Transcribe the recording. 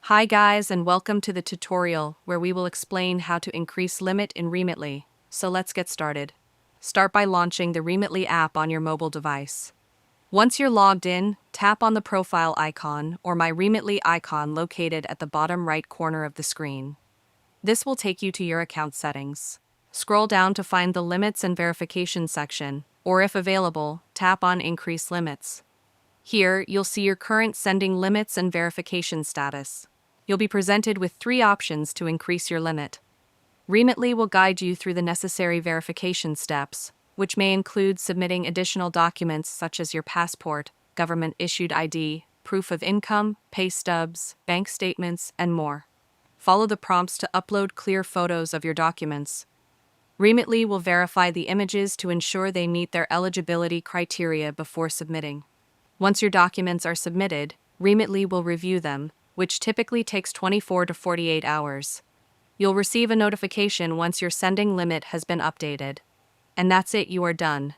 Hi guys and welcome to the tutorial where we will explain how to increase limit in Remitly. So let's get started. Start by launching the Remitly app on your mobile device. Once you're logged in, tap on the profile icon or My Remitly icon located at the bottom right corner of the screen. This will take you to your account settings. Scroll down to find the Limits and Verification section, or if available, tap on Increase Limits. Here, you'll see your current sending limits and verification status. You'll be presented with 3 options to increase your limit. Remitly will guide you through the necessary verification steps, which may include submitting additional documents such as your passport, government-issued ID, proof of income, pay stubs, bank statements, and more. Follow the prompts to upload clear photos of your documents. Remitly will verify the images to ensure they meet their eligibility criteria before submitting. Once your documents are submitted, Remitly will review them, which typically takes 24 to 48 hours. You'll receive a notification once your sending limit has been updated. And that's it, you are done.